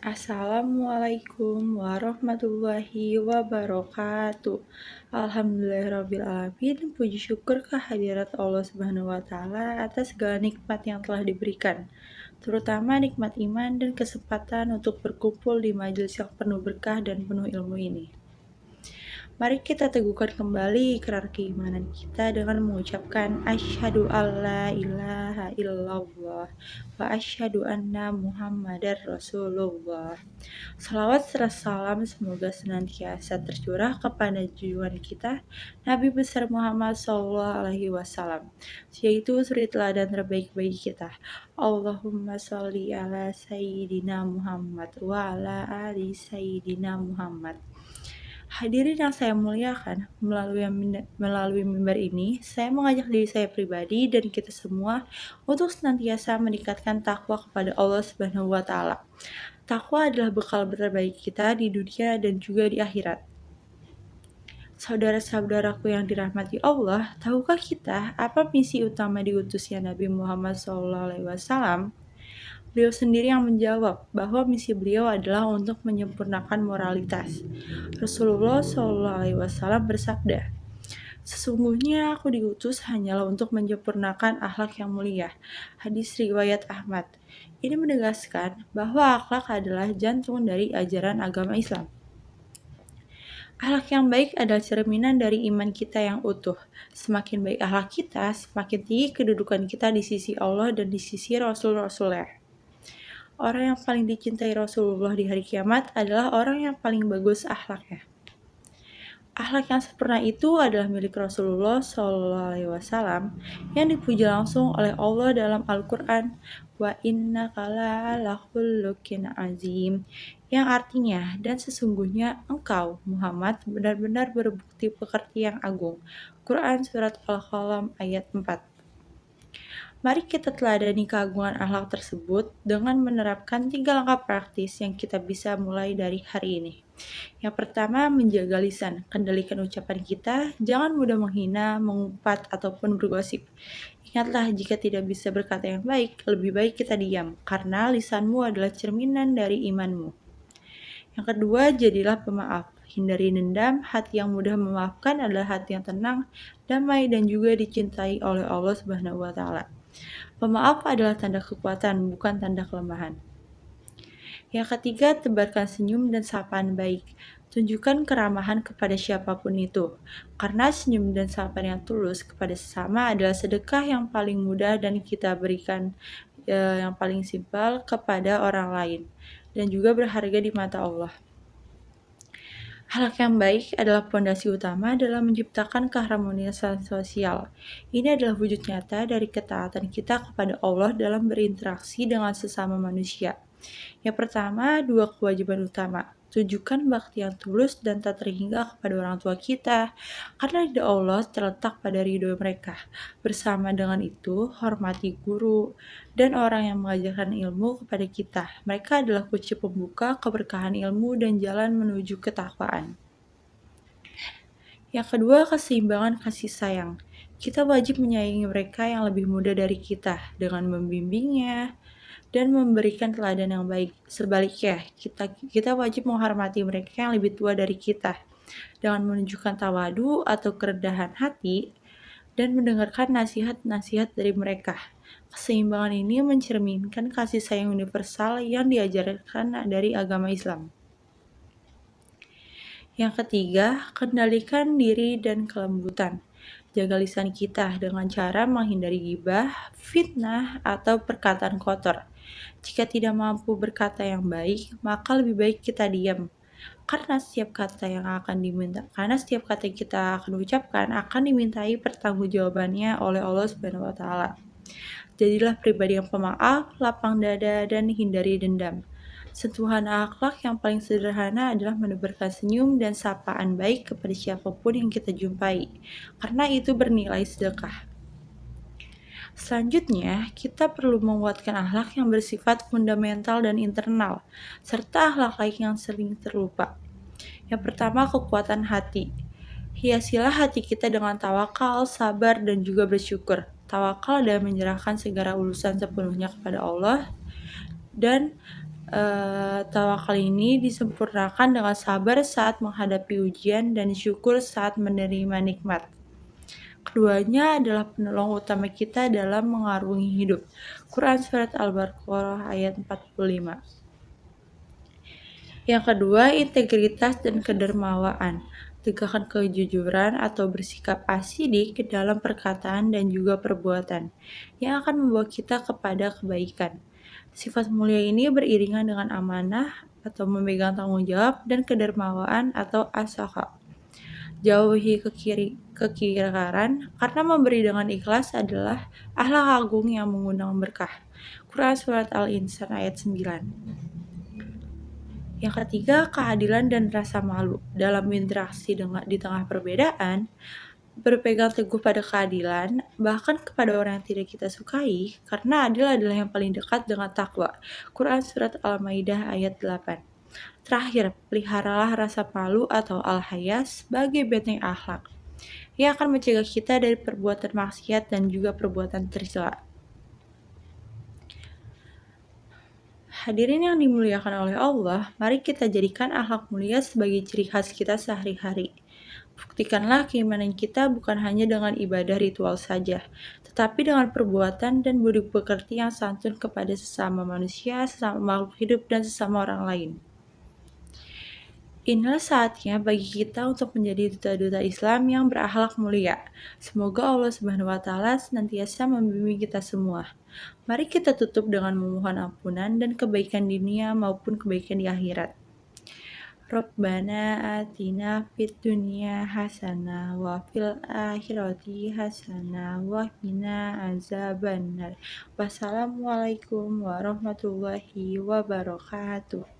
Assalamualaikum warahmatullahi wabarakatuh. Alhamdulillahirrabbilalamin. Puji syukur kehadirat Allah Subhanahu wa Ta'ala atas segala nikmat yang telah diberikan, terutama nikmat iman dan kesempatan untuk berkumpul di majelis yang penuh berkah dan penuh ilmu ini. Mari kita teguhkan kembali ikrar keimanan kita dengan mengucapkan asyhadu alla ilaha illallah wa asyhadu anna muhammadar rasulullah. Salawat serta salam semoga senantiasa tercurah kepada junjungan kita Nabi besar Muhammad SAW, yaitu suri teladan terbaik bagi kita. Allahumma sholli ala sayyidina Muhammad wa ala ali sayyidina Muhammad. Hadirin yang saya muliakan, melalui mimbar ini, saya mengajak diri saya pribadi dan kita semua untuk senantiasa meningkatkan takwa kepada Allah Subhanahu wa Ta'ala. Takwa adalah bekal terbaik kita di dunia dan juga di akhirat. Saudara-saudaraku yang dirahmati Allah, tahukah kita apa misi utama diutusnya Nabi Muhammad SAW? Beliau sendiri yang menjawab bahwa misi beliau adalah untuk menyempurnakan moralitas. Rasulullah SAW bersabda, "Sesungguhnya aku diutus hanyalah untuk menyempurnakan akhlak yang mulia." Hadis riwayat Ahmad. Ini menegaskan bahwa akhlak adalah jantung dari ajaran agama Islam. Akhlak yang baik adalah cerminan dari iman kita yang utuh. Semakin baik akhlak kita, semakin tinggi kedudukan kita di sisi Allah dan di sisi Rasul-Rasulnya. Orang yang paling dicintai Rasulullah di hari kiamat adalah orang yang paling bagus akhlaknya. Akhlak yang sempurna itu adalah milik Rasulullah SAW yang dipuji langsung oleh Allah dalam Al-Quran, wa innaka la'ala khuluqin azim, yang artinya, dan sesungguhnya engkau Muhammad benar-benar berbukti pekerti yang agung. Quran Surat Al-Qalam ayat 4. Mari kita teladani keagungan akhlak tersebut dengan menerapkan 3 langkah praktis yang kita bisa mulai dari hari ini. Yang pertama, menjaga lisan. Kendalikan ucapan kita, jangan mudah menghina, mengumpat, ataupun bergosip. Ingatlah, jika tidak bisa berkata yang baik, lebih baik kita diam, karena lisanmu adalah cerminan dari imanmu. Yang kedua, jadilah pemaaf. Hindari dendam. Hati yang mudah memaafkan adalah hati yang tenang, damai, dan juga dicintai oleh Allah Subhanahu wa Ta'ala. Pemaaf adalah tanda kekuatan, bukan tanda kelemahan. Yang ketiga, tebarkan senyum dan sapaan baik. Tunjukkan keramahan kepada siapapun itu, karena senyum dan sapaan yang tulus kepada sesama adalah sedekah yang paling mudah dan kita berikan yang paling simpel kepada orang lain, dan juga berharga di mata Allah. Akhlak yang baik adalah pondasi utama dalam menciptakan keharmonisan sosial. Ini adalah wujud nyata dari ketaatan kita kepada Allah dalam berinteraksi dengan sesama manusia. Yang pertama, 2 kewajiban utama. Tunjukkan bakti yang tulus dan tak terhingga kepada orang tua kita, karena ridha Allah terletak pada ridho mereka. Bersama dengan itu, hormati guru dan orang yang mengajarkan ilmu kepada kita. Mereka adalah kunci pembuka keberkahan ilmu dan jalan menuju ketakwaan. Yang kedua, keseimbangan kasih sayang. Kita wajib menyayangi mereka yang lebih muda dari kita dengan membimbingnya dan memberikan teladan yang baik. Sebaliknya, kita wajib menghormati mereka yang lebih tua dari kita dengan menunjukkan tawadu atau kerendahan hati dan mendengarkan nasihat-nasihat dari mereka. Keseimbangan ini mencerminkan kasih sayang universal yang diajarkan dari agama Islam. Yang ketiga, kendalikan diri dan kelembutan. Jaga lisan kita dengan cara menghindari ghibah, fitnah, atau perkataan kotor. Jika tidak mampu berkata yang baik, maka lebih baik kita diam. Karena setiap kata yang kita akan ucapkan akan dimintai pertanggungjawabannya oleh Allah Subhanahu wa Ta'ala. Jadilah pribadi yang pemaaf, lapang dada, dan hindari dendam. Sentuhan akhlak yang paling sederhana adalah menebarkan senyum dan sapaan baik kepada siapapun yang kita jumpai, karena itu bernilai sedekah. Selanjutnya, kita perlu menguatkan akhlak yang bersifat fundamental dan internal, serta akhlak lain yang sering terlupa. Yang pertama, kekuatan hati. Hiasilah hati kita dengan tawakal, sabar, dan juga bersyukur. Tawakal adalah menyerahkan segala urusan sepenuhnya kepada Allah, dan Tawakal ini disempurnakan dengan sabar saat menghadapi ujian dan syukur saat menerima nikmat. Keduanya adalah penolong utama kita dalam mengarungi hidup. Quran Surat Al-Baqarah ayat 45. Yang kedua, integritas dan kedermawaan. Tegakkan kejujuran atau bersikap asidik ke dalam perkataan dan juga perbuatan yang akan membawa kita kepada kebaikan. Sifat mulia ini beriringan dengan amanah atau memegang tanggung jawab dan kedermawaan atau asakha. Jauhi kekiraran karena memberi dengan ikhlas adalah akhlak agung yang mengundang berkah. Quran Surat Al-Insan ayat 9. Yang ketiga, keadilan dan rasa malu. Dalam interaksi di tengah perbedaan, berpegang teguh pada keadilan, bahkan kepada orang yang tidak kita sukai, karena adil adalah yang paling dekat dengan takwa. Quran Surat Al-Maidah ayat 8. Terakhir, peliharalah rasa malu atau al-haya sebagai benteng akhlak yang akan mencegah kita dari perbuatan maksiat dan juga perbuatan tercela. Hadirin yang dimuliakan oleh Allah, mari kita jadikan akhlak mulia sebagai ciri khas kita sehari-hari. Buktikanlah keimanan kita bukan hanya dengan ibadah ritual saja, tetapi dengan perbuatan dan budi pekerti yang santun kepada sesama manusia, sesama makhluk hidup, dan sesama orang lain. Inilah saatnya bagi kita untuk menjadi duta-duta Islam yang berakhlak mulia. Semoga Allah Subhanahu wa taala senantiasa membimbing kita semua. Mari kita tutup dengan memohon ampunan dan kebaikan di dunia maupun kebaikan di akhirat. Rabbana atina fid dunya hasanah wa fil akhirati hasanah wa qina azabannar. Wassalamualaikum warahmatullahi wabarakatuh.